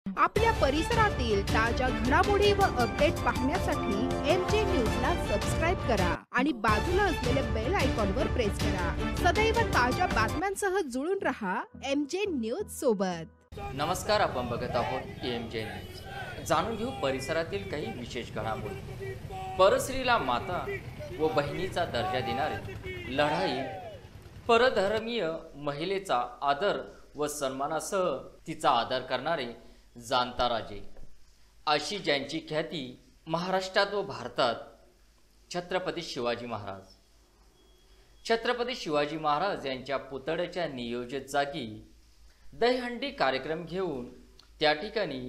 आपल्या परिसरातील ताज्या घडामोडी व अपडेट पाहण्यासाठी MJ न्यूजला सबस्क्राइब करा आणि बाजूला असलेल्या बेल आयकॉनवर प्रेस करा। सदैव ताज्या बातम्यांसह जुळून रहा MJ न्यूज सोबत। नमस्कार, आपण बघत आहोत MJ न्यूज। जाणून घेऊ परिसरातील काही विशेष घडामोडी। परस्त्रीला माता व बहिणीचा दर्जा देणारी लढाई, परधर्मीय महिलेचा आदर व सन्मानासह तिचा आदर करणारे जाणता राजे, अशी ज्यांची ख्याती महाराष्ट्रात व भारतात छत्रपती शिवाजी महाराज। छत्रपती शिवाजी महाराज यांच्या पुतळ्याच्या नियोजित जागी दहीहंडी कार्यक्रम घेऊन त्या ठिकाणी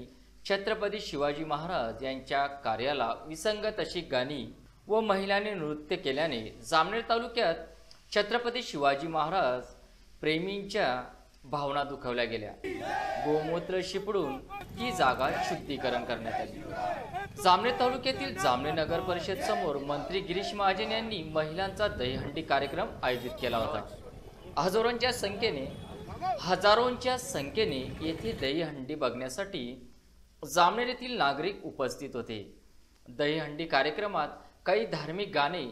छत्रपती शिवाजी महाराज यांच्या कार्याला विसंगत अशी गाणी व महिलांनी नृत्य केल्याने जामनेर तालुक्यात छत्रपती शिवाजी महाराज प्रेमींच्या भावना दुखावल्या गेल्या। गोमूत्र शिपडून ती जागा शुद्धीकरण करण्यात आली। जामनेर तालुक्यातील जामनेर नगर परिषद समोर मंत्री गिरीश महाजन यांनी महिलांचा दहीहंडी कार्यक्रम आयोजित केला होता। हजारोंच्या संख्येने येथे दहीहंडी बघण्यासाठी जामनेर येथील नागरिक उपस्थित होते। दहीहंडी कार्यक्रमात काही धार्मिक गाणे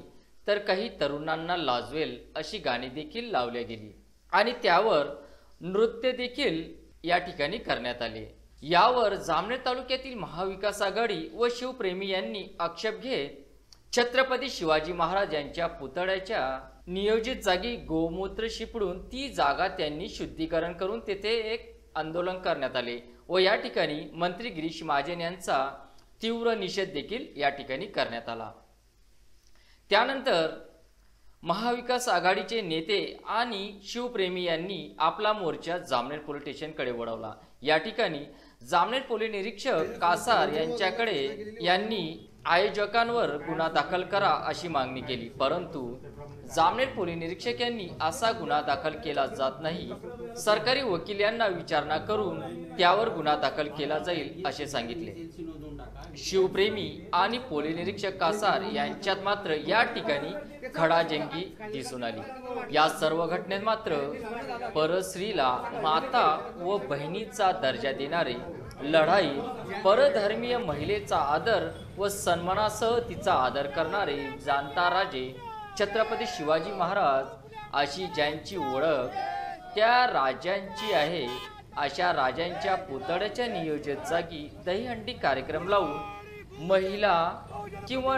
तर काही तरुणांना लाजवेल अशी गाणी देखील लावली गेली आणि त्यावर नृत्य देखील या ठिकाणी करण्यात आले। यावर जामनेर तालुक्यातील महाविकास आघाडी व शिवप्रेमी यांनी आक्षेप घेत छत्रपती शिवाजी महाराज यांच्या पुतळ्याच्या नियोजित जागी गोमूत्र शिपडून ती जागा त्यांनी शुद्धीकरण करून तेथे एक आंदोलन करण्यात आले व या ठिकाणी मंत्री गिरीश महाजन यांचा तीव्र निषेध देखील या ठिकाणी करण्यात आला। त्यानंतर महाविकास आघाडीचे नेते आणि शिवप्रेमी यांनी आपला मोर्चा जामनेर पोलीस स्टेशनकडे वळवला। या ठिकाणी जामनेर पोलीस निरीक्षक कासार यांनी आयोजकांवर गुन्हा दाखल करा अशी मागणी केली, परंतु जामनेर पोलीस निरीक्षक यांनी असा गुन्हा दाखल केला जात नाही, सरकारी वकील यांना विचारणा करून त्यावर गुन्हा दाखल केला जाईल असे सांगितले। शिवप्रेमी आणि पोलीस निरीक्षक कासार यांच्यात मात्र या ठिकाणी खडाजंगी दिसून आली। या सर्व घटनेत मात्र परस्त्रीला माता व बहिणीचा दर्जा देणारे लढाई, परधर्मीय महिलेचा आदर व सन्मानासह तिचा आदर करणारे जाणता राजे छत्रपती शिवाजी महाराज, अशी ज्यांची ओळख त्या राजांची आहे, अशा राजांच्या पुतळ्याच्या नियोजित जागी दहीहंडी कार्यक्रम लावून महिला किंवा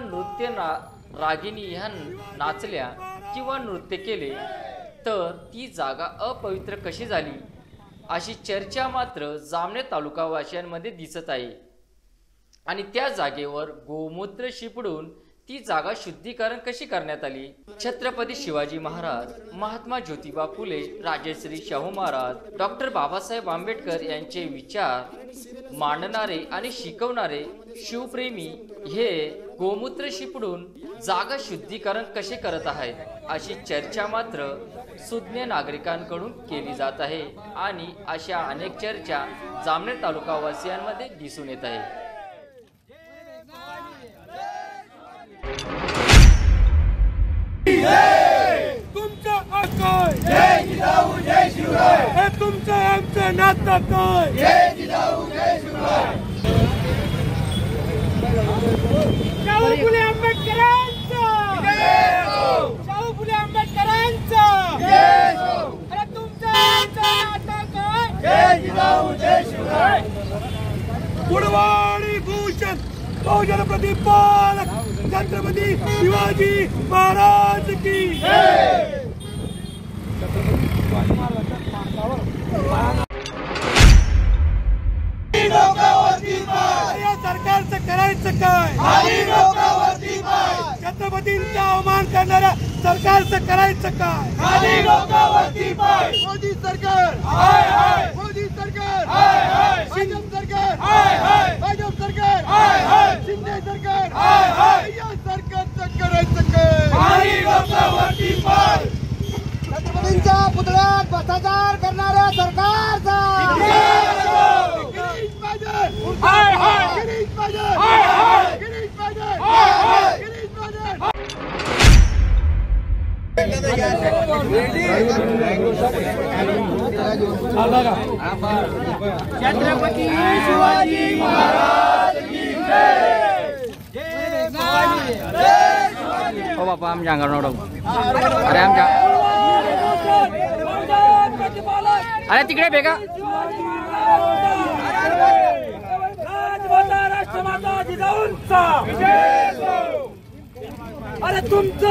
रागिनी ह्या नाचल्या किंवा नृत्य केले तर ती जागा अपवित्र कशी झाली अशी चर्चा मात्र जामनेर तालुकावासियांमध्ये दिसत आहे आणि त्या जागेवर गोमूत्र शिपडून ती जागा शुद्धीकरण कशी करण्यात आली। छत्रपती शिवाजी महाराज, महात्मा ज्योतिबा फुले, राजश्री शाहू महाराज, डॉक्टर बाबासाहेब आंबेडकर यांचे विचार मांडणारे आणि शिकवणारे शिवप्रेमी हे गोमूत्र शिपडून जागा शुद्धीकरण कसे करत आहेत अशी चर्चा मात्र सुज्ञ नागरिकांकडून केली जात आहे आणि अशा अनेक चर्चा जामनेर तालुकावासियांमध्ये दिसून येत आहे। तुमचा अकाय जय जिजाऊ जय शिवराय, हे तुमचं आमचं नातं काय जय जिजाऊ जय शिवराय। शाहू फुले आंबेडकरांचा जय हो, शाहू फुले आंबेडकरांचा जय हो, हे तुमचं आमचं नातं काय जय जिजाऊ जय शिवराय। गुणवाणी भूषण बहुजन प्रतिपादक छत्रपती शिवाजी महाराज की जय। या सरकारचं करायचं काय, छत्रपतींचा अवमान करणाऱ्या सरकारचं करायचं काय, मोदी सरकार हाय हाय, मोदी सरकार हाय हाय, भाजप सरकार हाय हाय, भाजप सरकार हाय हाय, शिंदे सरकार हाय हाय, या सरकारचं करायचं काय, छत्रपतींच्या पुतळ्यात भ्रष्टाचार करणाऱ्या सरकारचा गिरीश महाजन हाय हाय, गिरीश महाजन हाय हाय, गिरीश महाजन हाय हाय, गिरीश महाजन। छत्रपती शिवाजी महाराज की जय. जय शिवाजी. जय शिवाजी. हो बापा आमच्या अंगावर अरे आमच्या अरे तिकडे बेगा राष्ट्रमाता जिजाऊंचा अरे तुमचं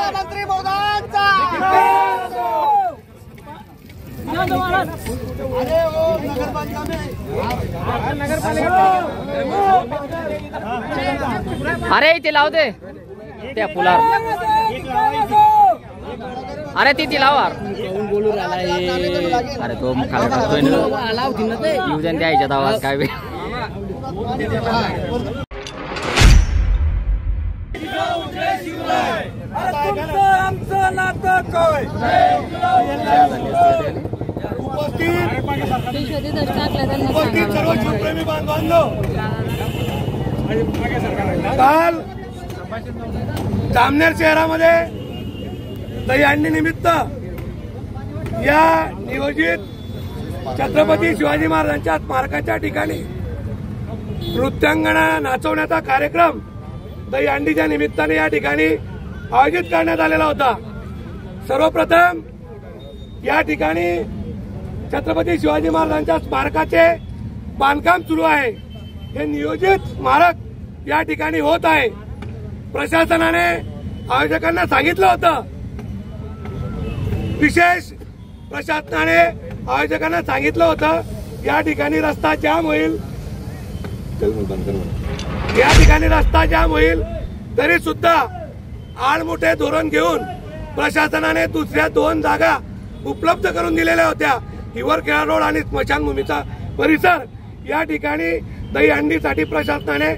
मंत्री महोदयांचा अरे इथे लाव दे त्या पुलावर अरे ती लावा बोलू अरे तो खाली खातोय ना येऊ द्या द्यायच्यात आवाज काय आमचं नातं काय उपस्थित सर्व शिवप्रेमी बांधवांनो काल जामनेर शहरामध्ये दहीहंडी निमित्त या नियोजित छत्रपती शिवाजी महाराजांच्या स्मारकाच्या ठिकाणी नृत्यांगणा नाचवण्याचा कार्यक्रम दहीहंडीच्या निमित्ताने या ठिकाणी आयोजित करण्यात आलेला होता. सर्वप्रथम या ठिकाणी छत्रपती शिवाजी महाराजांच्या स्मारकाचे बांधकाम सुरू आहे. हे नियोजित स्मारक या ठिकाणी होत आहे. प्रशासनाने आयोजकांना सांगितलं होतं, विशेष प्रशासनाने आयोजकांना सांगितलं होतं या ठिकाणी रस्ता जाम होईल, या ठिकाणी रस्ता जाम होईल, तरी सुद्धा आडमुठे धोरण घेऊन प्रशासनाने दुसऱ्या 2 जागा उपलब्ध करून दिलेल्या होत्या. हिवरखेडा रोड आणि स्मशानभूमीचा परिसर या ठिकाणी दहीहंडीसाठी प्रशासनाने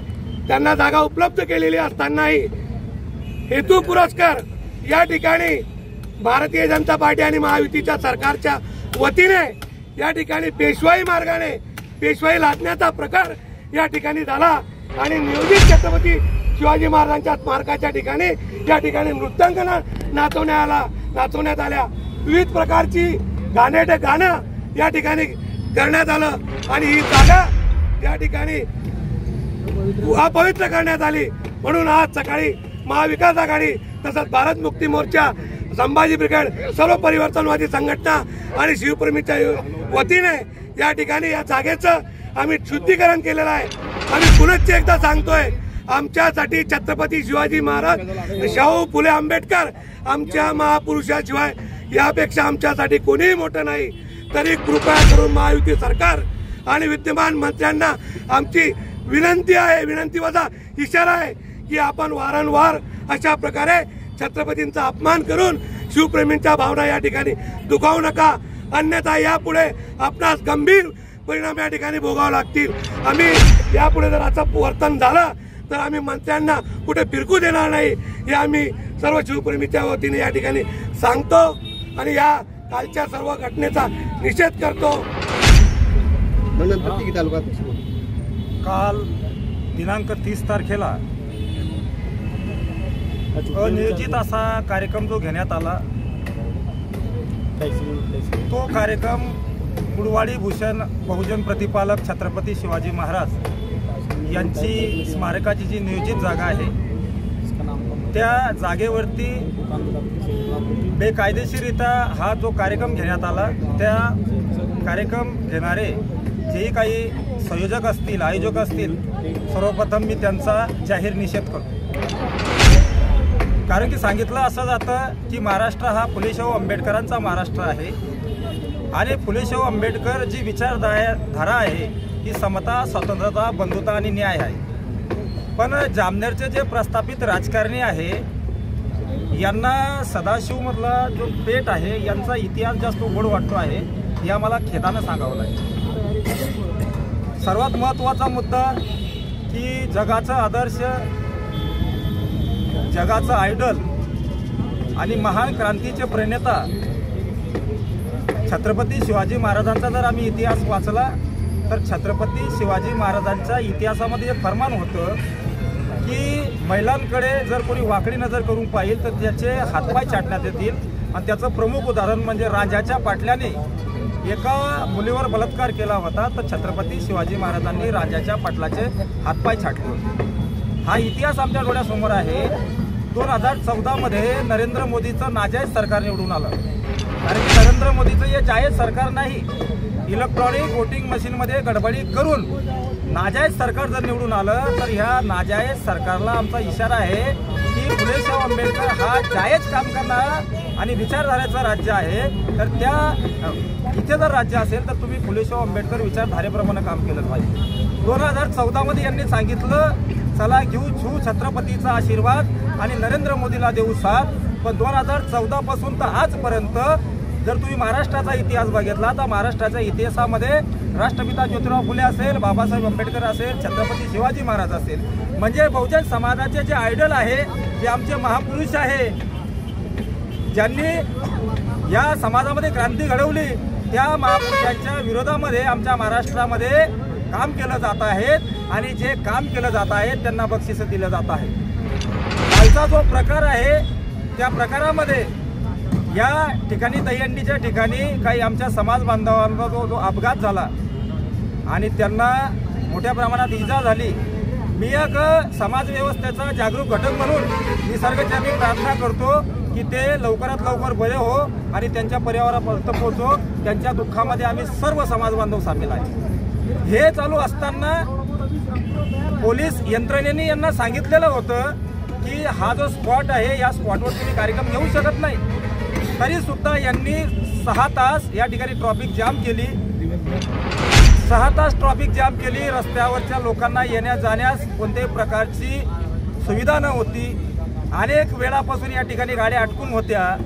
त्यांना जागा उपलब्ध केलेली असतानाही हेतू पुरस्कार या ठिकाणी भारतीय जनता पार्टी आणि महायुतीच्या सरकारच्या वतीने या ठिकाणी पेशवाई मार्गाने पेशवाई लादण्याचा प्रकार या ठिकाणी झाला आणि नियोजित छत्रपती शिवाजी महाराजांच्या स्मारकाच्या ठिकाणी या ठिकाणी नृत्यांगणा नाचवण्यात आल्या. विविध प्रकारची गाणं या ठिकाणी करण्यात आलं आणि ही जागा या ठिकाणी अपवित्र करण्यात आली. म्हणून आज सकाळी महाविकास आघाडी तसंच भारत मुक्ती मोर्चा, संभाजी ब्रिगेड, सर्व परिवर्तनवादी संघटना आणि शिवप्रेमीच्या वतीने या ठिकाणी या जागेचं आम्ही शुद्धीकरण केलेलं आहे. आम्ही पुनश्च एकदा सांगतोय, आमच्यासाठी छत्रपती शिवाजी महाराज, शाहू फुले आंबेडकर आमच्या महापुरुषाशिवाय यापेक्षा आमच्यासाठी कोणीही मोठं नाही. तरी कृपया करून महायुती सरकार आणि विद्यमान मंत्र्यांना आमची विनंती आहे, विनंती वजा इशारा आहे की आपण वारंवार अशा प्रकारे छत्रपतींचा अपमान करून शिवप्रेमींच्या भावना या ठिकाणी दुखावू नका, अन्यथा यापुढे आपणास गंभीर परिणाम या ठिकाणी भोगावे लागतील. आम्ही यापुढे जर असं वर्तन झालं तर आम्ही मंत्र्यांना कुठे फिरकू देणार नाही, हे आम्ही सर्व शिवप्रेमीच्या वतीने या ठिकाणी सांगतो आणि या कालच्या सर्व घटनेचा निषेध करतो. काल दिनांक 30 तारखेला अनियोजित असा कार्यक्रम जो घेण्यात आला, तो कार्यक्रम कुडवाडी भूषण बहुजन प्रतिपालक छत्रपती शिवाजी महाराज यांची स्मारकाची जी नियोजित जागा आहे त्या जागेवरती बेकायदेशीररित्या हा जो कार्यक्रम घेण्यात आला, त्या कार्यक्रम घेणारे जे काही संयोजक असतील, आयोजक असतील, सर्वप्रथम मी त्यांचा जाहीर निषेध करतो. कारण की सांगितलं असं जातं की महाराष्ट्र हा फुले शाहू आंबेडकरांचा महाराष्ट्र आहे आणि फुले शाहू आंबेडकर जी विचारधारा आहे ही समता, स्वतंत्रता, बंधुता आणि न्याय आहे. पण जामनेरचे जे प्रस्थापित राजकारणी आहे यांना सदाशिवमधला जो पेठ आहे यांचा इतिहास जास्त उघड वाटतो आहे, हे आम्हाला खेदानं सांगावं लागेल. सर्वात महत्त्वाचा मुद्दा की जगाचा आदर्श, जगाचा आयडल आणि महान क्रांतीचे प्रणेता छत्रपती शिवाजी महाराजांचा जर आम्ही इतिहास वाचला तर छत्रपती शिवाजी महाराजांच्या इतिहासामध्ये एक फरमान होतं की महिलांकडे जर कोणी वाकडी नजर करून पाहिल तर त्याचे हातपाय चाटण्यात येतील आणि त्याचं प्रमुख उदाहरण म्हणजे राजाच्या पाटल्याने एका मुलीवर बलात्कार केला होता, तर छत्रपती शिवाजी महाराजांनी राजाच्या पाटलाचे हातपाय छाटले होते. हा इतिहास आमच्या डोळ्यासमोर आहे. 2014 मध्ये नरेंद्र मोदीचं नाजायज सरकार निवडून आलं. कारण की नरेंद्र मोदीचं हे जायज सरकार नाही, इलेक्ट्रॉनिक वोटिंग मशीनमध्ये गडबडी करून नाजायज सरकार जर निवडून आलं तर ह्या नाजायज सरकारला आमचा इशारा आहे की फुले शाहू आंबेडकर हा जायज काम करणारा आणि विचारधारेचं राज्य आहे. तर त्या इथे जर राज्य असेल तर तुम्ही फुले शाहू आंबेडकर विचारधारेप्रमाणे काम केलं पाहिजे. 2014 मध्ये यांनी सांगितलं चला घेऊ छू छत्रपतीचा आशीर्वाद आणि नरेंद्र मोदीला देऊ साथ. पण 2014 पासून तर आजपर्यंत जर तुम्ही महाराष्ट्राचा इतिहास बघितला तर महाराष्ट्राच्या इतिहासामध्ये राष्ट्रपिता ज्योतिराव फुले असेल, बाबासाहेब आंबेडकर असेल, छत्रपती शिवाजी महाराज असेल, म्हणजे बहुजन समाजाचे जे आयडल आहे, जे आमचे महापुरुष आहे, ज्यांनी या समाजामध्ये क्रांती घडवली, त्या महापुरुषांच्या विरोधामध्ये आमच्या महाराष्ट्रामध्ये काम केलं जात आहे. आणि जे काम केलं जात आहे त्यांना बक्षीस दिलं जात आहे. कालचा जो प्रकार आहे त्या प्रकारामध्ये या ठिकाणी दहीहंडीच्या ठिकाणी काही आमच्या समाज बांधवांना जो अपघात झाला आणि त्यांना मोठ्या प्रमाणात इजा झाली. मी एक समाज व्यवस्थेचा जागरूक घटक म्हणून निसर्गचरणी प्रार्थना करतो की ते लवकरात लवकर बरे हो आणि त्यांच्या परिवारापर्यंत पोहोचो. त्यांच्या दुःखामध्ये आम्ही सर्व समाज बांधव सामील आहे. हे चालू असताना पोलीस यंत्रणेने यांना सांगितलेलं होतं की हा जो स्पॉट आहे या स्पॉटवर तुम्ही कार्यक्रम घेऊ शकत नाही. तरी सुद्धा यांनी 6 तास या ठिकाणी ट्रॅफिक जाम केली. 6 तास ट्रॅफिक जाम केली. रस्त्यावरच्या लोकांना येण्या जाण्यास कोणत्याही प्रकारची सुविधा न होती. अनेक वेळापासून या ठिकाणी गाड्या अटकून होत्या.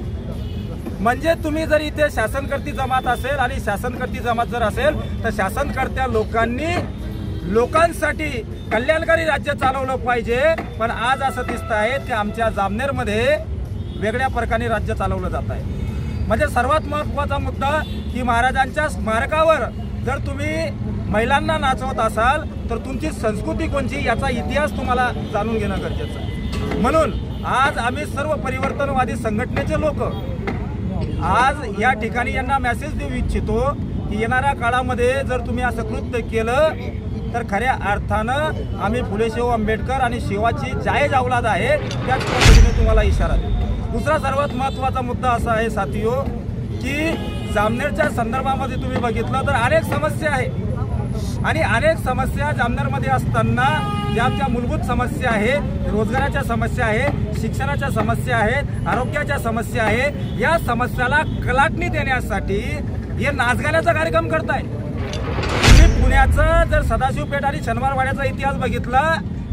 म्हणजे तुम्ही जर इथे शासनकर्ती जमात असेल आणि शासनकर्ती जमात जर असेल तर शासनकर्त्या लोकांनी लोकांसाठी कल्याणकारी राज्य चालवलं पाहिजे. पण आज असं दिसत आहे की आमच्या जामनेरमध्ये वेगळ्या प्रकारे राज्य चालवलं जात आहे. म्हणजे सर्वात महत्त्वाचा मुद्दा की महाराजांच्या स्मारकावर जर तुम्ही महिलांना नाचवत असाल तर तुमची संस्कृती कोणची याचा इतिहास तुम्हाला जाणून घेणं गरजेचं आहे. म्हणून आज आम्ही सर्व परिवर्तनवादी संघटनेचे लोक आज या ठिकाणी यांना मेसेज देऊ इच्छितो की येणाऱ्या काळामध्ये जर तुम्ही असं कृत्य केलं तर खऱ्या अर्थानं आम्ही फुले शाहू आंबेडकर आणि शिवाची जायज औलाद आहे त्याच पद्धतीने तुम्हाला इशारा देतो. दुसरा सर्वात महत्त्वाचा मुद्दा असा आहे साथियो की जामनेरच्या संदर्भामध्ये तुम्ही बघितलं तर अनेक समस्या आहे आणि अनेक समस्या जामनेरमध्ये असताना ज्या आमच्या मूलभूत समस्या आहेत, रोजगाराच्या समस्या आहेत, शिक्षणाच्या समस्या आहेत, आरोग्याच्या समस्या आहेत, या समस्याला कलाटणी देण्यासाठी हे नाचगाण्याचा कार्यक्रम करताय. तुम्ही पुण्याचा जर सदाशिवपेठ आणि शनिवारवाड्याचा इतिहास बघितला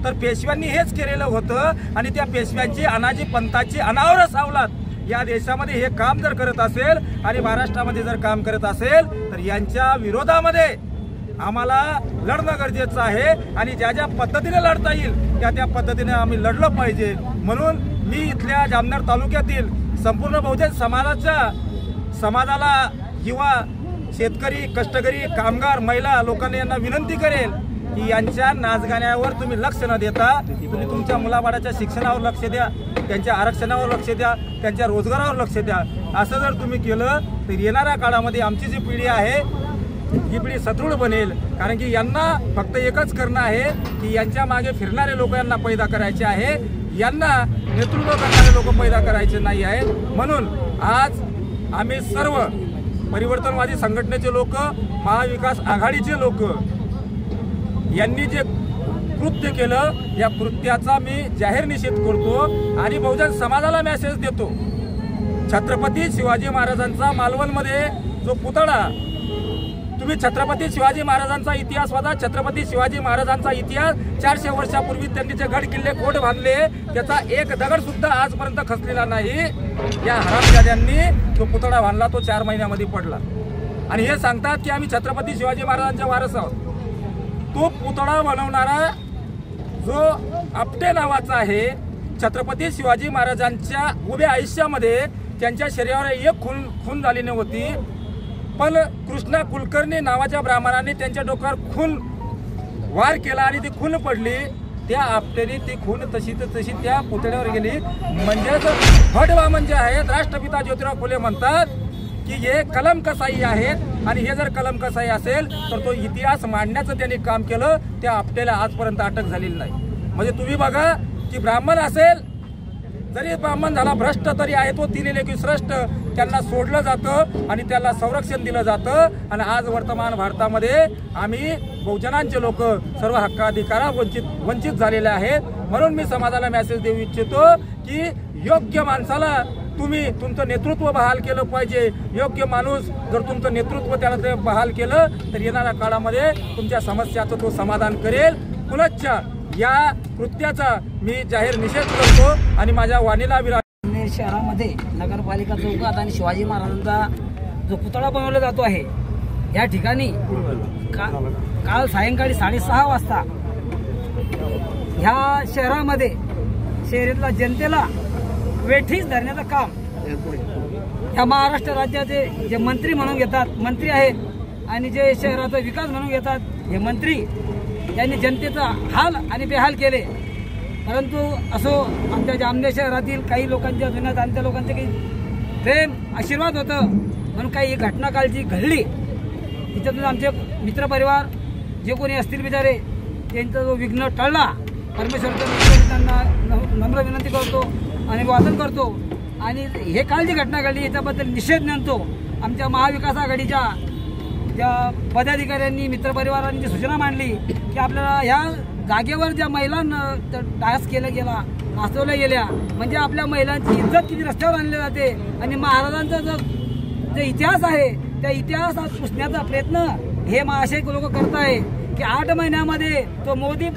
तर पेशव्यांनी हेच केलेलं होतं आणि त्या पेशव्यांची अनाजी पंथाची अनावरच अवलाद या देशामध्ये हे काम जर करत असेल आणि महाराष्ट्रामध्ये जर काम करत असेल तर यांच्या विरोधामध्ये आम्हाला लढणं गरजेचं आहे आणि ज्या ज्या पद्धतीने लढता येईल त्या पद्धतीने आम्ही लढलं पाहिजे. म्हणून मी इथल्या जामनेर तालुक्यातील संपूर्ण बहुजन समाजाला किंवा शेतकरी, कष्टकरी, कामगार, महिला लोकांना यांना विनंती करेल की यांच्या नाचगाण्यावर तुम्ही लक्ष न देता तुम्ही तुमच्या मुलाबाळाच्या शिक्षणावर लक्ष द्या, त्यांच्या आरक्षणावर लक्ष द्या, त्यांच्या रोजगारावर लक्ष द्या. असं जर तुम्ही केलं तर येणाऱ्या काळामध्ये आमची जी पिढी आहे ही पिढी सदृढ बनेल. कारण की यांना फक्त एकच करणं आहे की यांच्या मागे फिरणारे लोक यांना पैदा करायचे आहे, यांना नेतृत्व करणारे लोक पैदा करायचे नाही आहेत. म्हणून आज आम्ही सर्व परिवर्तनवादी संघटनेचे लोक, महाविकास आघाडीचे लोक यांनी जे कृत्य केलं या कृत्याचा मी जाहीर निषेध करतो आणि बहुजन समाजाला मेसेज देतो. छत्रपती शिवाजी महाराजांचा मालवणमध्ये जो पुतळा, तुम्ही छत्रपती शिवाजी महाराजांचा इतिहास वाचा. छत्रपती शिवाजी महाराजांचा इतिहास 400 वर्षापूर्वी त्यांनी जे गड किल्ले कोट बांधले त्याचा एक दगड सुद्धा आजपर्यंत खचलेला नाही. या हरामजाद्यांनी तो पुतळा बांधला, तो 4 महिन्यामध्ये पडला आणि हे सांगतात की आम्ही छत्रपती शिवाजी महाराजांच्या वारस आहोत. तो पुतळा बनवणारा जो आपटे नावाचा आहे, छत्रपती शिवाजी महाराजांच्या उभ्या आयुष्यामध्ये त्यांच्या शरीरावर एक खून झाली नव्हती, पण कृष्णा कुलकर्णी नावाच्या ब्राह्मणाने त्यांच्या डोक्यावर खून वार केला आणि ती खून पडली त्या आपटेने ती खून तशी त्या पुतळ्यावर गेली. म्हणजेच फडवा म्हणजे आहेत राष्ट्रपिता ज्योतिराव फुले म्हणतात की हे कलमकसाई आहेत आणि हे जर कलमकसाई असेल तर तो इतिहास मांडण्याचं त्यांनी काम केलं. त्या आपट्याला आजपर्यंत अटक झालेली नाही. म्हणजे तुम्ही बघा की ब्राह्मण असेल जरी ब्राह्मण झाला भ्रष्ट तरी आहे तो तिने लेखी श्रेष्ठ त्यांना सोडलं जातं आणि त्याला संरक्षण दिलं जातं. आणि आज वर्तमान भारतामध्ये आम्ही बहुजनांचे लोक सर्व हक्काधिकारा वंचित झालेले आहेत. म्हणून मी समाजाला मेसेज देऊ इच्छितो की योग्य माणसाला तुम्ही तुमचं नेतृत्व बहाल केलं पाहिजे. योग्य माणूस जर तुमचं नेतृत्व त्याला बहाल केलं तर येणाऱ्या काळामध्ये तुमच्या समस्याचं तो समाधान करेल. पुलतच्या या कृत्याचा मी जाहीर निषेध करतो आणि माझ्या वाणीला जामनेर शहरामध्ये नगरपालिका चौकात आणि शिवाजी महाराजांचा जो पुतळा बनवला जातो आहे या ठिकाणी काल सायंकाळी 6:30 वाजता ह्या शहरामध्ये शहरातल्या जनतेला वेठीस धरण्याचं काम ह्या महाराष्ट्र राज्याचे जे मंत्री म्हणून घेतात मंत्री आहेत आणि जे शहराचा विकास म्हणून घेतात हे मंत्री यांनी जनतेचा हाल आणि बेहाल केले. परंतु असो आमच्या जामनेर शहरातील काही लोकांच्या जुन्या जाणत्या लोकांचे काही प्रेम आशीर्वाद होतं म्हणून काही घटना कालची घडली. तिच्यातून आमचे मित्रपरिवार जे कोणी असतील बिचारे त्यांचा जो विघ्न टळला परमेश्वराच्या त्यांना नम्र विनंती करतो आणि वादन करतो. आणि हे काल जी घटना घडली याच्याबद्दल निषेध नोंदतो. आमच्या महाविकास आघाडीच्या ज्या पदाधिकाऱ्यांनी मित्रपरिवारांनी जी सूचना मांडली की आपल्याला ह्या जागेवर ज्या महिलांना डान्स केला गेला नाचवल्या गेल्या म्हणजे आपल्या महिलांची इज्जत किती रस्त्यावर आणली जाते. आणि महाराजांचा जो इतिहास आहे त्या इतिहासात पुसण्याचा प्रयत्न हे असे लोक करत आहे की 8 महिन्यामध्ये तो मोदी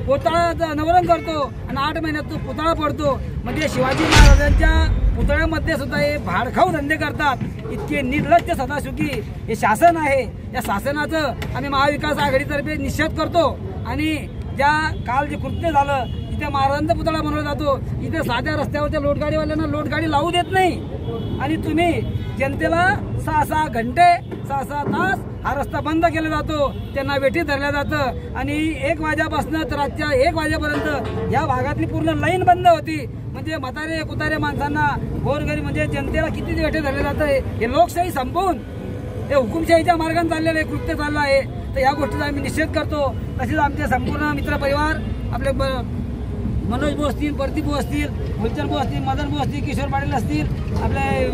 पुतळ्याचं अनावरण करतो आणि 8 महिन्यात तो पुतळा पडतो. म्हणजे शिवाजी महाराजांच्या पुतळ्यामध्ये सुद्धा हे भाडखाऊ धंदे करतात. इतके निर्लज्ज सदाशुकी हे शासन आहे. या शासनाचं आम्ही महाविकास आघाडीतर्फे निषेध करतो. आणि ज्या काल जे कृत्य झालं इथे महाराजांचा पुतळा बनवला जातो इथे साध्या रस्त्यावरच्या लोटगाडीवाल्यांना लोटगाडी लावू देत नाही. आणि तुम्ही जनतेला 6-6 घंटे 6-6 तास हा रस्ता बंद केला जातो. त्यांना वेठीत धरलं जातं आणि 1 वाजेपासून तर रातच्या 1 वाजेपर्यंत या भागातली पूर्ण लाईन बंद होती. म्हणजे म्हातारे कुतारे माणसांना गोरगरीब म्हणजे जनतेला किती वेठे धरले जात आहे. हे लोकशाही संपवून हे हुकुमशाहीच्या मार्गाने चाललेले कृत्य चाललं आहे. तर या गोष्टीचा आम्ही निषेध करतो. तसेच आमचे संपूर्ण मित्रपरिवार आपले मनोज भाऊ असतील प्रदीप भाऊ असतील गुलचंद भाऊ असतील मदन भाऊ असतील किशोर पाटील असतील आपले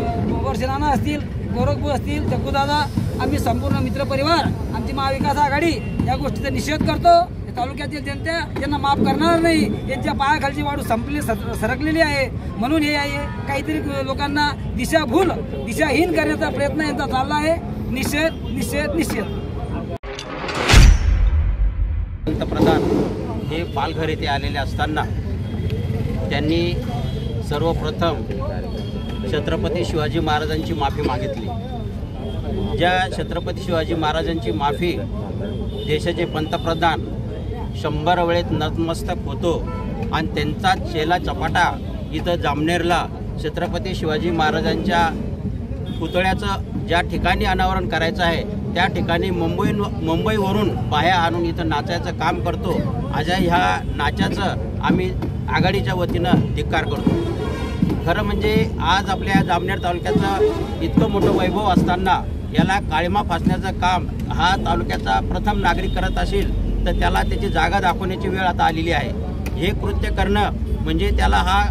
वर्षनाना असतील गौरव भाऊ असतील जग्गूदादा आम्ही संपूर्ण मित्रपरिवार आमची महाविकास आघाडी या गोष्टीचा निषेध करतो. तालुक्यातील जनता यांना माफ करणार नाही. यांच्या पायाखालची वाळू संपली सरकलेली आहे. म्हणून हे काहीतरी लोकांना दिशाहीन करण्याचा प्रयत्न यांचा चालला आहे. निषेध निषेध निषेध. पंतप्रधान हे पालघर येथे आलेले असताना त्यांनी सर्वप्रथम छत्रपती शिवाजी महाराजांची माफी मागितली. ज्या छत्रपती शिवाजी महाराजांची माफी देशाचे पंतप्रधान 100 वेळेत नतमस्तक होतो आणि त्यांचा चेला चपाटा इथं जामनेरला छत्रपती शिवाजी महाराजांच्या पुतळ्याचं ज्या ठिकाणी अनावरण करायचं आहे त्या ठिकाणी मुंबईवरून बाह्या आणून इथं नाचायचं काम करतो. आज ह्या नाचाचं आम्ही आघाडीच्या वतीनं धिक्कार करतो. खरं म्हणजे आज आपल्या जामनेर तालुक्याचं इतकं मोठं वैभव असताना याला काळिमा फासण्याचं काम हा तालुक्याचा प्रथम नागरिक करत असेल तर त्याला त्याची जागा दाखवण्याची वेळ आता आलेली आहे. हे कृत्य करणं म्हणजे त्याला हा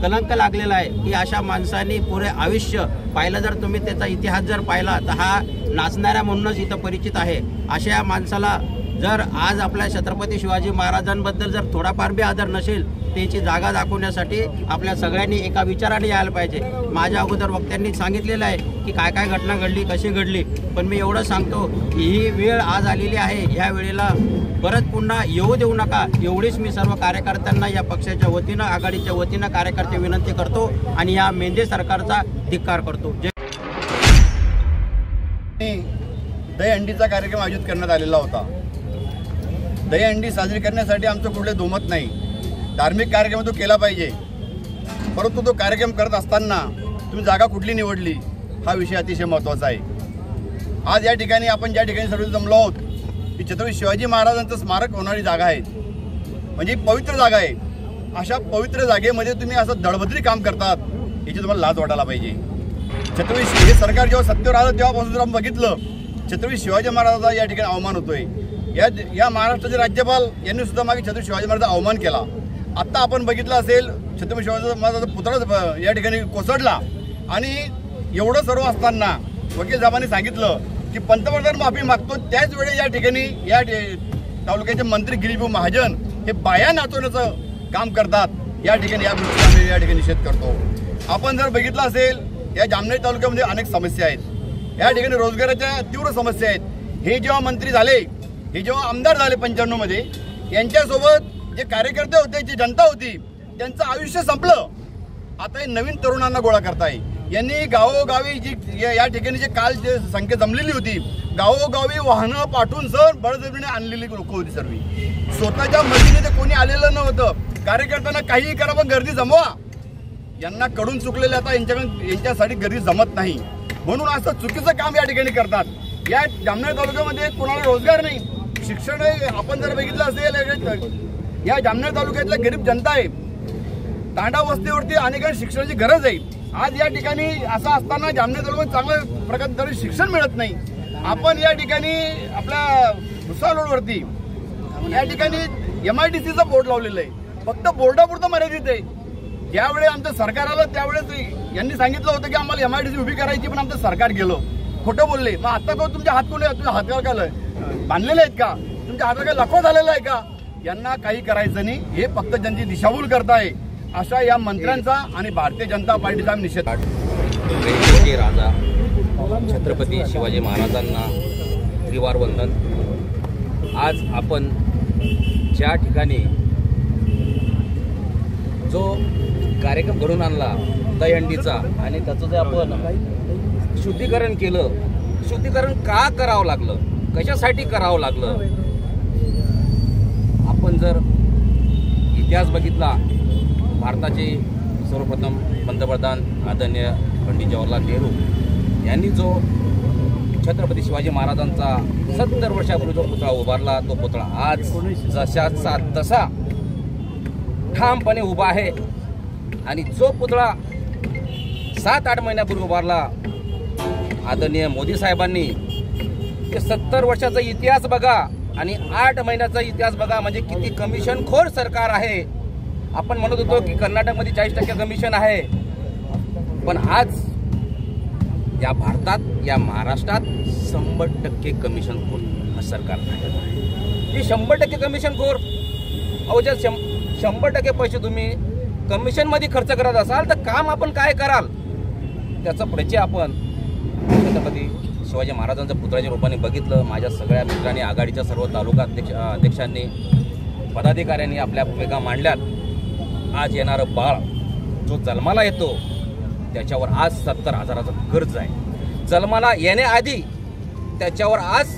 कलंक लागलेला आहे की अशा माणसांनी पुरे आयुष्य पाहिलं जर तुम्ही त्याचा इतिहास जर पाहिला तर हा नाचणाऱ्या म्हणूनच इथं परिचित आहे. अशा या माणसाला जर आज आपल्या छत्रपती शिवाजी महाराजांबद्दल जर थोडाफार बी आदर नसेल त्याची जागा दाखवण्यासाठी आपल्या सगळ्यांनी एका विचाराने यायला पाहिजे. माझ्या अगोदर वक्त्यांनी सांगितलेलं आहे की काय काय घटना घडली कशी घडली पण मी एवढं सांगतो की ही वेळ आज आलेली आहे. ह्या वेळेला परत पुन्हा येऊ देऊ नका एवढीच मी सर्व कार्यकर्त्यांना या पक्षाच्या वतीनं आघाडीच्या वतीनं कार्यकर्ते विनंती करतो आणि या मेंढे सरकारचा धिक्कार करतो. दहीहंडीचा कार्यक्रम आयोजित करण्यात आलेला होता. दहीहंडी साजरी करण्यासाठी आमचं कुठले दुमत नाही. धार्मिक कार्यक्रम तो केला पाहिजे परंतु तो कार्यक्रम करत असताना तुम्ही जागा कुठली निवडली हा विषय अतिशय महत्त्वाचा आहे. आज या ठिकाणी आपण ज्या ठिकाणी सर्व जमलो आहोत ती छत्रपती शिवाजी महाराजांचं स्मारक होणारी जागा आहे. म्हणजे पवित्र जागा आहे. अशा पवित्र जागेमध्ये तुम्ही असं दळभद्री काम करतात, याची तुम्हाला लाज वाटायला पाहिजे. छत्रपती हे सरकार जेव्हा सत्तेवर आलं तेव्हापासून जर आपण बघितलं, छत्रपती शिवाजी महाराजांचा या ठिकाणी अवमान होतोय. या महाराष्ट्राचे राज्यपाल यांनी सुद्धा मागे छत्रपती शिवाजी महाराजांचा अवमान केला. आत्ता आपण बघितलं असेल, छत्रपती शिवाजी महाराजांचा पुतळा या ठिकाणी कोसळला. आणि एवढं सर्व असताना वकील साहेबांनी सांगितलं की पंतप्रधान माफी मागतो, त्याच वेळी या ठिकाणी या तालुक्याचे मंत्री गिरीभाऊ महाजन हे बाया नाचवण्याचं काम करतात. या ठिकाणी या गोष्टीचा आम्ही या ठिकाणी निषेध करतो. आपण जर बघितलं असेल, या जामनेर तालुक्यामध्ये अनेक समस्या आहेत. या ठिकाणी रोजगाराच्या तीव्र समस्या आहेत. हे जेव्हा मंत्री झाले, हे जेव्हा आमदार झाले 95 मध्ये, यांच्यासोबत जे कार्यकर्ते होते, जी जनता होती, त्यांचं आयुष्य संपलं. आता हे नवीन तरुणांना गोळा करताय. यांनी गावोगावी जी या ठिकाणी जे काल जे संख्या जमलेली होती, गावोगावी वाहनं पाठवून सर बळजबरीने आणलेली लोक होती. सर्व स्वतःच्या मर्जीने ते कोणी आलेलं नव्हतं. कार्यकर्त्यांना काहीही करा पण गर्दी जमवा. यांना कडून चुकलेले आता यांच्यासाठी गर्दी जमत नाही, म्हणून असं चुकीचं काम या ठिकाणी करतात. या जामनेर तालुक्यामध्ये कोणाला रोजगार नाही, शिक्षण आपण जर बघितलं असेल, या जामनेर तालुक्यातल्या गरीब जनता आहे, तांडा वस्तीवरती अनेकांना शिक्षणाची गरज आहे. आज या ठिकाणी असं असताना जामनेर तालुक्यात चांगल्या प्रकारे शिक्षण मिळत नाही. आपण या ठिकाणी आपल्या भुसावळ रोडवरती या ठिकाणी MIDCचं बोर्ड लावलेलं आहे, फक्त बोर्डापुरतं मर्यादित आहे. ज्यावेळी आमचं सरकार आलं त्यावेळेस यांनी सांगितलं होतं की आम्हाला MIDC उभी करायची, पण आमचं सरकार गेलं, खोटं बोलले. मग आता तो तुमच्या हात कोणी तुमच्या हाताला काय बांधलेले आहेत का, तुमच्या हाताला काय लखवा झालेला आहे का? यांना काही करायचं नाही, हे फक्त जनतेची दिशाभूल करताय. अशा या मंत्र्यांचा आणि भारतीय जनता पार्टीचा निषेध. राजा छत्रपती शिवाजी महाराजांना त्रिवार वंदन. आज आपण ज्या ठिकाणी जो कार्यक्रम घडून आणला दहीहंडीचा, आणि त्याचं जे आपण शुद्धीकरण केलं, शुद्धीकरण का करावं लागलं, कशासाठी करावं लागलं, आपण जर इतिहास बघितला, भारताचे सर्वप्रथम पंतप्रधान आदरणीय पंडित जवाहरलाल नेहरू यांनी जो छत्रपती शिवाजी महाराजांचा 70 वर्षापूर्वी जो पुतळा उभारला, तो पुतळा आज जशाचा तसा ठामपणे उभा आहे. आणि जो पुतळा 7-8 महिन्यापूर्वी उभारला आदरणीय मोदी साहेबांनी, ते 70 वर्षाचा इतिहास बघा आणि 8 महिन्याचा इतिहास बघा, म्हणजे किती कमिशनखोर सरकार आहे. आपण म्हणत होतो की कर्नाटकमध्ये 40% कमिशन आहे, पण आज या भारतात, या महाराष्ट्रात 100% कमिशनखोर सरकार आहे. हे 100% कमिशनखोर. अहो, जर 100% पैसे तुम्ही कमिशनमध्ये खर्च करत असाल तर काम आपण काय कराल, त्याचा परिचय आपण छत्रपती शिवाजी महाराजांच्या पुतळ्याच्या रूपाने बघितलं. माझ्या सगळ्या मित्रांनी, आघाडीच्या सर्व तालुका अध्यक्षांनी, पदाधिकाऱ्यांनी आपल्या भूमिका मांडल्यात. आज येणारं बाळ जो जन्माला येतो त्याच्यावर आज 70,000चं कर्ज आहे. जन्माला येण्याआधी त्याच्यावर आज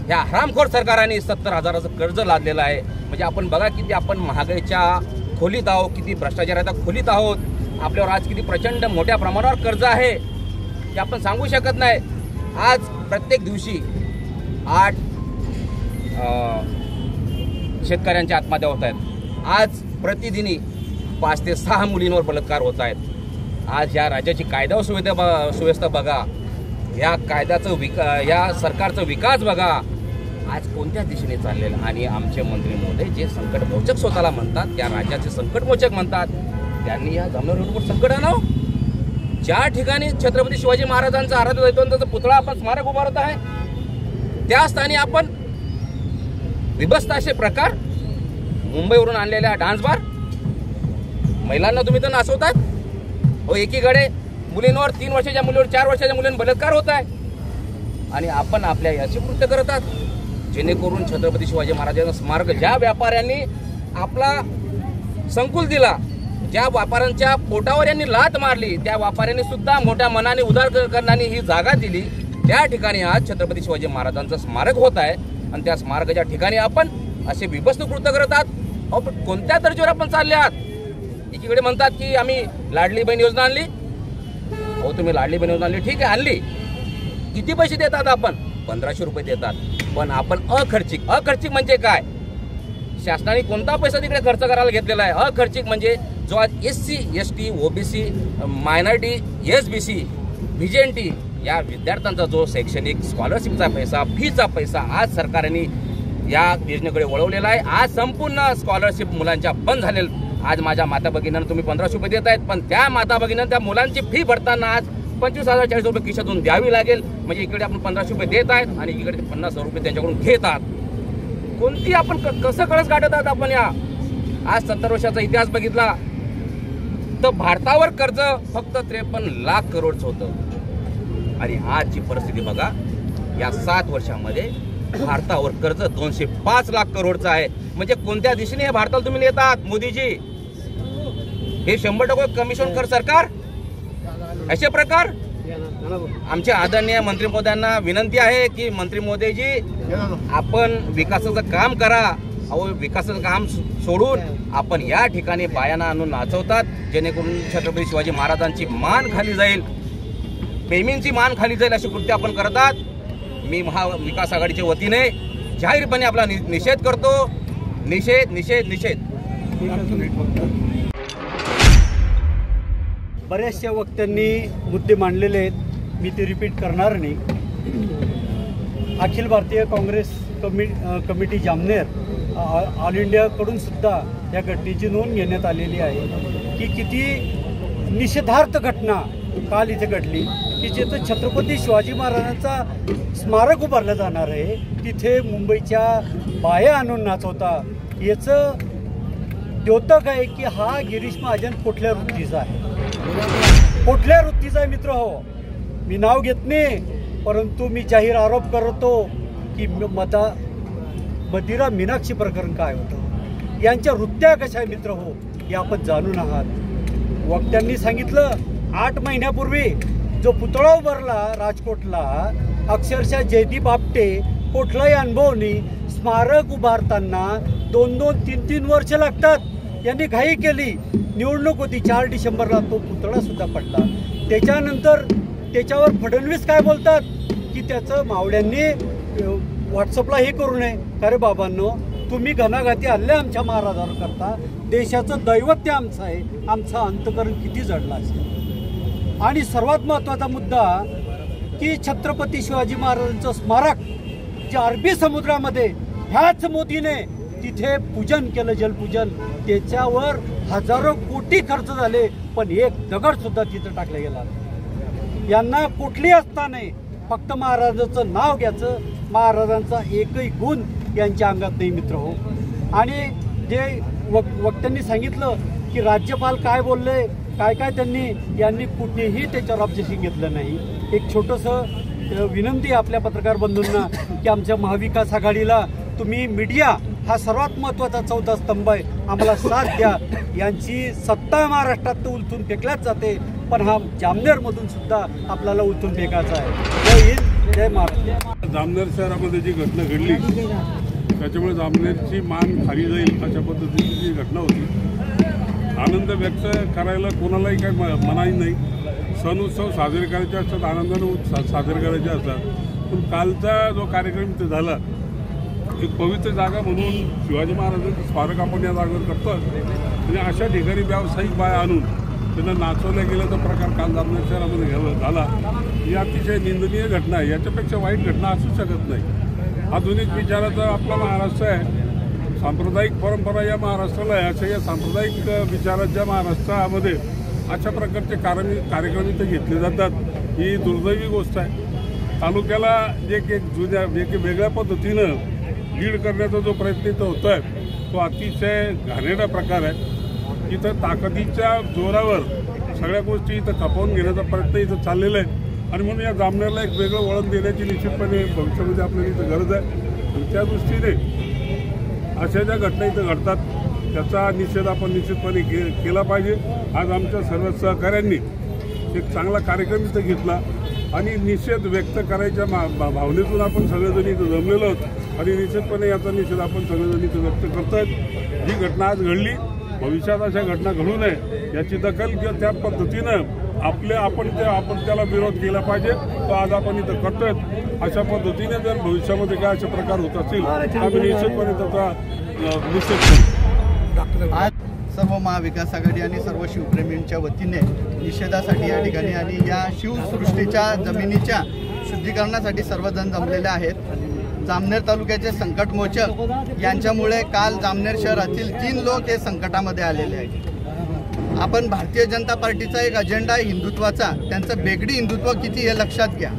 ह्या हरामखोर सरकाराने 70,000चं कर्ज लादलेलं आहे. म्हणजे आपण बघा किती आपण महागाईच्या खोलीत आहोत, किती भ्रष्टाचाराच्या खोलीत आहोत. आपल्यावर आज किती प्रचंड मोठ्या प्रमाणावर कर्ज आहे हे आपण सांगू शकत नाही. आज प्रत्येक दिवशी 8 शेतकऱ्यांच्या आत्महत्या होत आहेत. आज प्रतिदिनी 5 ते 6 मुलींवर बलात्कार होत आहेत. आज या राज्याची कायदा सुव्यवस्था बघा, या कायद्याचं या सरकारचा विकास बघा, आज कोणत्या दिशेने चाललेला. आणि आमचे मंत्री महोदय जे संकटमोचक स्वतःला म्हणतात, त्या राज्याचे संकटमोचक म्हणतात, त्यांनी या जामनेर रोडवर संकट आणावं. ज्या ठिकाणी छत्रपती शिवाजी महाराजांचा आराध्य दैवतांचा पुतळा आपण स्मारक उभारत आहे, त्या स्थानी आपण विभत्स असे प्रकार, मुंबईवरून आणलेल्या डान्स बार, महिलांना तुम्ही तर नाचवतात. हो, एकीकडे मुलींवर 3 वर्षाच्या मुलीवर 4 वर्षाच्या मुलींवर बलात्कार होत आहे, आणि आपण आपल्या याची कृत्य करतात. जेणेकरून छत्रपती शिवाजी महाराजांचा स्मारक, ज्या व्यापाऱ्यांनी आपला संकुल दिला, ज्या व्यापाऱ्यांच्या पोटावर यांनी लात मारली, त्या व्यापाऱ्यांनी सुद्धा मोठ्या मनाने उदार करणारी ही जागा दिली, त्या ठिकाणी आज छत्रपती शिवाजी महाराजांचं स्मारक होत आहे. आणि त्या स्मारकाच्या ठिकाणी आपण असे विभत्स कृत्य करत आहात. अहो, पण कोणत्या दर्जावर आपण चालले आहात? एकीकडे म्हणतात की आम्ही लाडली बहीण योजना आणली. हो, तुम्ही लाडली बहीण योजना आणली, ठीक आहे, आणली. किती पैसे देतात आपण? 1500 रुपये देतात. पण आपण अखर्चिक म्हणजे काय? शासनाने कोणता पैसा तिकडे खर्च करायला घेतलेला आहे? अखर्चिक म्हणजे जो आज SC, ST, OBC, minority, SBC, VJNT या विद्यार्थ्यांचा जो शैक्षणिक स्कॉलरशिपचा पैसा, फीचा पैसा आज सरकारने या योजनेकडे वळवलेला आहे. आज संपूर्ण स्कॉलरशिप मुलांच्या बंद झालेल्या. आज माझ्या माता भगिनींना तुम्ही 1500 रुपये देत आहेत, पण त्या माता भगिनींना त्या मुलांची फी भरताना आज 25,040 रुपये खिशातून द्यावी लागेल. म्हणजे इकडे आपण 1500 रुपये देत आहेत आणि इकडे 50,000 रुपये त्यांच्याकडून घेत आहात. कोणती आपण कसं कळस काढत आहात आपण? या आज 70 वर्षाचा इतिहास बघितला तर भारतावर कर्ज फक्त 53 लाख करोडचं होतं आणि आजची परिस्थिती बघा, या 7 वर्षामध्ये भारतावर कर्ज 205 लाख करोडचं आहे. म्हणजे कोणत्या दिशेने हे भारताला तुम्ही नेत आहात मोदीजी? हे 100% कमिशन कर सरकार, असे प्रकार. आमच्या आदरणीय मंत्री महोदयांना विनंती आहे की मंत्री महोदयजी आपण विकासाचं काम करा. अहो, विकासाचं काम सोडून आपण या ठिकाणी बायांना आणून नाचवतात, जेणेकरून छत्रपती शिवाजी महाराजांची मान खाली जाईल, प्रेमींची मान खाली जाईल अशी कृत्य आपण करतात. मी महाविकास आघाडीच्या वतीने जाहीरपणे आपला निषेध करतो. निषेध निषेध निषेध. बऱ्याचशा वक्त्यांनी मुद्दे मांडलेले आहेत, मी ते रिपीट करणार नाही. अखिल भारतीय काँग्रेस कमिटी जामनेर ऑल इंडियाकडून सुद्धा या घटनेची नोंद घेण्यात आलेली आहे की किती निषेधार्थ घटना काल इथे घडली की जिथं छत्रपती शिवाजी महाराजांचा स्मारक उभारलं जाणार आहे तिथे मुंबईच्या बाया आणून नाचवता. याचं द्योतक आहे की हा गिरीश महाजन कुठल्या वृत्तीचा आहे, कुठल्या वृत्तीचा आहे मित्र हो. मी नाव घेत नाही, परंतु मी जाहीर आरोप करतो की मदिरा मीनाक्षी प्रकरण काय होतं, यांच्या वृत्त्या कशा आहे मित्र हो, हे आपण जाणून आहात. वक्त्यांनी सांगितलं 8 महिन्यापूर्वी जो पुतळा उभारला राजकोटला, अक्षरशः जयदीप आपटे कुठलाही अनुभवनी स्मारक उभारताना 2-2, 3-3 वर्ष लागतात. यांनी घाई केली, निवडणूक होती 4 डिसेंबरला, तो पुतळा सुद्धा पडला. त्याच्यानंतर त्याच्यावर फडणवीस काय बोलतात की त्याचं मावळ्यांनी व्हॉट्सअपला हे करू नये. अरे बाबांनो, तुम्ही घणाघाती हल्ले आमच्या महाराजावर करता, देशाचं दैवत आमचं आहे, आमचं अंतकरण किती जडलं असेल. आणि सर्वात महत्त्वाचा मुद्दा की छत्रपती शिवाजी महाराजांचं स्मारक जे अरबी समुद्रामध्ये ह्याच मोदीने तिथे पूजन केलं, जलपूजन, त्याच्यावर हजारो कोटी खर्च झाले, पण एक दगड सुद्धा तिथं टाकला गेला. यांना कुठली असता नाही, फक्त महाराजांचं नाव घ्यायचं, महाराजांचा एकही गुण यांच्या अंगात नाही मित्र हो. आणि जे वक्त्यांनी सांगितलं की राज्यपाल काय बोलले, काय काय यांनी कुठेही त्याच्यावर ऑब्जेक्शन घेतलं नाही. एक छोटंसं विनंती आपल्या पत्रकार बंधूंना की आमच्या महाविकास आघाडीला तुम्ही मीडिया हा सर्वात महत्त्वाचा 4था स्तंभ आहे, आम्हाला साथ द्या. यांची सत्ता महाराष्ट्रात उलथून फेकल्याच जाते, पण हा जामनेरमधून सुद्धा आपल्याला उलथून फेकायचा आहे. जय हिंद, जय महाराष्ट्र. जामनेर शहरामध्ये जी घटना घडली त्याच्यामुळे जामनेरची मान खाली जाईल अशा पद्धतीची जी घटना होती. आनंद व्यक्त करायला कोणालाही काही मनाई नाही. सण उत्सव साजरे करायचे असतात, आनंदाने साजरे करायचे असतात. पण कालचा जो कार्यक्रम इथे झाला, एक पवित्र जागा म्हणून शिवाजी महाराजांचं स्मारक आपण या जागेवर करतो आणि अशा ठिकाणी व्यावसायिक बाया आणून त्यांना नाचवल्या गेल्याचा प्रकार काल जामनेर शहरामध्ये झाला. ही अतिशय निंदनीय घटना आहे. याच्यापेक्षा वाईट घटना असू शकत नाही. आधुनिक विचाराचा आपला महाराष्ट्र आहे, सांप्रदायिक परंपरा या महाराष्ट्राला आहे. अशा या सांप्रदायिक विचाराच्या महाराष्ट्रामध्ये अशा प्रकारचे कार्यक्रम इथे घेतले जातात, ही दुर्दैवी गोष्ट आहे. तालुक्याला एक वेगळ्या पद्धतीनं लीड करण्याचा जो प्रयत्न इथं होतो आहे तो अतिशय घाणेरडा प्रकार आहे. इथं ताकदीच्या जोरावर सगळ्या गोष्टी इथं खपवून घेण्याचा प्रयत्न इथं चाललेला आहे आणि म्हणून या जामनेरला एक वेगळं वळण देण्याची निश्चितपणे भविष्यामध्ये आपल्याला इथं गरज आहे. आणि त्या दृष्टीने अशा ज्या घटना इथं घडतात त्याचा निषेध आपण निश्चितपणे केला पाहिजे. आज आमच्या सर्व सहकाऱ्यांनी एक चांगला कार्यक्रम इथं घेतला आणि निषेध व्यक्त करायच्या भावनेतून आपण सगळेजण इथं जमलेलो आहोत आणि निश्चितपणे याचा निषेध आपण सगळेजण इथं व्यक्त करतोय. जी घटना आज घडली, भविष्यात अशा घटना घडू नये याची दखल किंवा त्या पद्धतीनं आपण त्याला विरोध केला पाहिजे. तो आज आपण इथं करतोय. अशा पद्धतीने जर भविष्यामध्ये काय असे प्रकार होत असतील आम्ही निश्चितपणे त्याचा निषेध करू. आज सर्व महाविकास आघाडी आणि सर्व शिवप्रेमींच्या वतीने निषेधासाठी या ठिकाणी आणि या शिवसृष्टीच्या जमिनीच्या शुद्धीकरणासाठी सर्वजण जमलेले आहेत. जामनेर तालुक्याचे संकटमोचक यांच्यामुळे काल जामनेर शहरातील 3 लोक हे संकटामध्ये आलेले आहेत. आपण भारतीय जनता पार्टीचा एक अजेंडा आहे हिंदुत्वाचा, त्यांचं बेगडी हिंदुत्व किती हे लक्षात घ्या.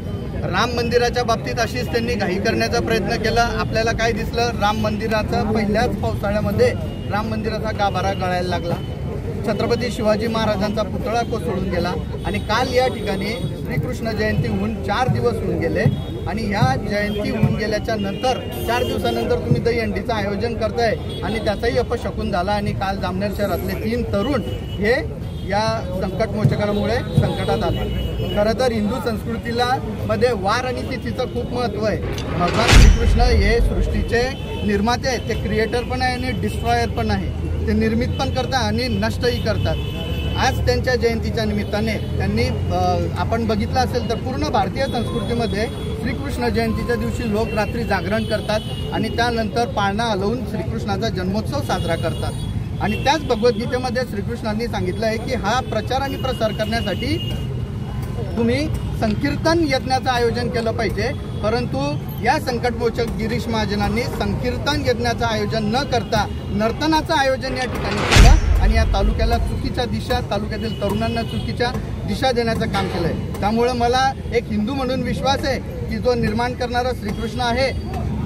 राम मंदिराच्या बाबतीत अशीच त्यांनी घाई करण्याचा प्रयत्न केला. आपल्याला काय दिसलं, राम मंदिराचा पहिल्याच पावसाळ्यामध्ये राम मंदिराचा गाभारा गळायला लागला. छत्रपती शिवाजी महाराजांचा पुतळा कोसळून गेला आणि काल या ठिकाणी श्रीकृष्ण जयंती होऊन 4 दिवस होऊन गेले आणि ह्या जयंती होऊन गेल्याच्या नंतर 4 दिवसानंतर तुम्ही दहीहंडीचं आयोजन करताय आणि त्याचाही अपशकुन झाला आणि काल जामनेर शहरातले 3 तरुण हे या संकटमोचकांमुळे संकटात आले. खरं तर हिंदू संस्कृतीला मध्ये वार आणि तिथीचं खूप महत्त्व आहे. भगवान श्रीकृष्ण हे सृष्टीचे निर्माते आहेत, ते क्रिएटर पण आहे आणि डिस्ट्रॉयर पण आहे. ते निर्मित पण करतात आणि नष्टही करतात. आज त्यांच्या जयंतीच्या निमित्ताने त्यांनी आपण बघितलं असेल तर पूर्ण भारतीय संस्कृतीमध्ये श्रीकृष्ण जयंतीच्या दिवशी लोक रात्री जागरण करतात आणि त्यानंतर पाळणा हलवून श्रीकृष्णाचा जन्मोत्सव साजरा करतात. आणि त्याच भगवद्गीतेमध्ये श्रीकृष्णांनी सांगितलं आहे की हा प्रचार आणि प्रसार करण्यासाठी तुम्ही संकीर्तन यज्ञाचं आयोजन केलं पाहिजे. परंतु या संकटमोचक गिरीश महाजनांनी संकीर्तन यज्ञाचं आयोजन न करता नर्तनाचं आयोजन या ठिकाणी केलं आणि या तालुक्याला चुकीच्या दिशा, तालुक्यातील तरुणांना चुकीच्या दिशा देण्याचं काम केलं आहे. त्यामुळे मला एक हिंदू म्हणून विश्वास आहे की जो निर्माण करणारा श्रीकृष्ण आहे,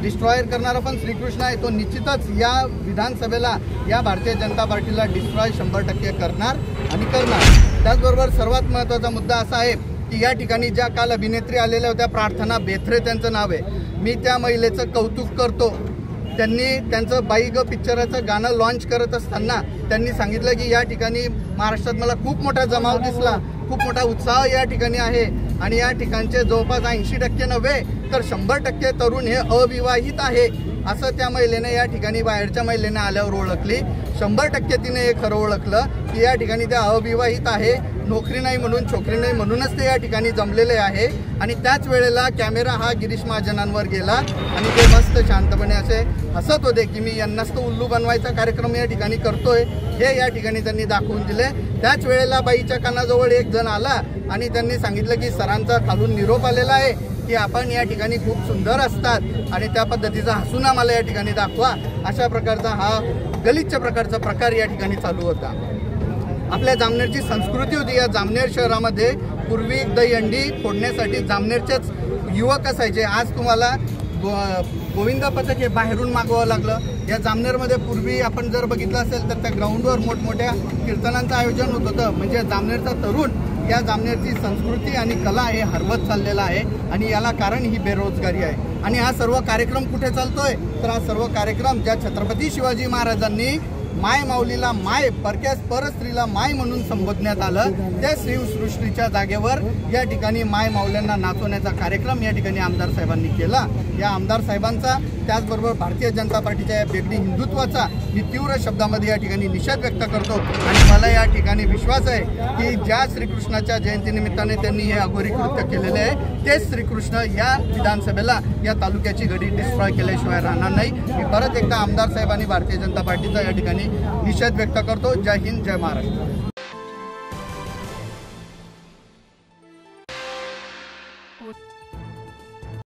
डिस्ट्रॉयर करणारा पण श्रीकृष्ण आहे, तो निश्चितच या विधानसभेला या भारतीय जनता पार्टीला डिस्ट्रॉय 100% करणार आणि करणार. त्याचबरोबर सर्वात महत्त्वाचा मुद्दा असा आहे की या ठिकाणी ज्या काल अभिनेत्री आलेल्या होत्या, प्रार्थना बेथरे त्यांचं नाव आहे, मी त्या महिलेचं कौतुक करतो. त्यांनी त्यांचं बाई ग पिक्चराचं गाणं लॉन्च करत असताना त्यांनी सांगितलं की या ठिकाणी महाराष्ट्रात मला खूप मोठा जमाव दिसला, खूप मोठा उत्साह या ठिकाणी आहे आणि या ठिकाणचे जवळपास 80% नव्हे तर 100% तरुण हे अविवाहित आहे असं त्या महिलेने या ठिकाणी बाहेरच्या महिलेने आल्यावर ओळखली. 100% तिने हे खरं ओळखलं की या ठिकाणी त्या अविवाहित आहे, नोकरी नाही म्हणून, छोकरी नाही म्हणूनच ते या ठिकाणी जमलेले आहे. आणि त्याच वेळेला कॅमेरा हा गिरीश महाजनांवर गेला आणि ते मस्त शांतपणे असे हसत होते की मी यांनाच तो उल्लू बनवायचा कार्यक्रम या ठिकाणी करतोय हे या ठिकाणी त्यांनी दाखवून दिले. त्याच वेळेला बाईच्या कानाजवळ एक जण आला आणि त्यांनी सांगितलं की सरांचा खालून निरोप आलेला आहे की आपण या ठिकाणी खूप सुंदर असतात आणि त्या पद्धतीचा हसून आम्हाला या ठिकाणी दाखवा. अशा प्रकारचा हा गलिच्छ प्रकारचा प्रकार या ठिकाणी चालू होता. आपल्या जामनेरची संस्कृती होती. या जामनेर शहरामध्ये पूर्वी दहीहंडी फोडण्यासाठी जामनेरचेच युवक असायचे. आज तुम्हाला गोविंदा पथक हे बाहेरून मागवावं लागलं. या जामनेरमध्ये पूर्वी आपण जर बघितलं असेल तर त्या ग्राउंडवर मोठमोठ्या कीर्तनांचं आयोजन होत होतं. म्हणजे जामनेरचा तरुण या जामनेरची संस्कृती आणि कला हे हरवत चाललेला आहे आणि याला कारण ही बेरोजगारी आहे. आणि हा सर्व कार्यक्रम कुठे चालतोय तर हा सर्व कार्यक्रम ज्या छत्रपती शिवाजी महाराजांनी माय माऊलीला माय, परक्या परस्त्रीला माय म्हणून संबोधण्यात आलं, त्या शिवसृष्टीच्या जागेवर या ठिकाणी माय माऊल्यांना नाचवण्याचा कार्यक्रम या ठिकाणी आमदार साहेबांनी केला. या आमदार साहेबांचा त्याचबरोबर भारतीय जनता पार्टीच्या या बेगडी हिंदुत्वाचा मी तीव्र शब्दामध्ये या ठिकाणी निषेध व्यक्त करतो. आणि मला या ठिकाणी विश्वास आहे की ज्या श्रीकृष्णाच्या जयंतीनिमित्ताने त्यांनी हे अघोरी कृत्य केलेले आहे तेच श्रीकृष्ण या विधानसभेला या तालुक्याची घडी डिस्ट्रॉय केल्याशिवाय राहणार नाही. मी परत एकदा आमदार साहेब आणि भारतीय जनता पार्टीचा या ठिकाणी निषेध व्यक्त करतो. जय हिंद, जय महाराष्ट्र.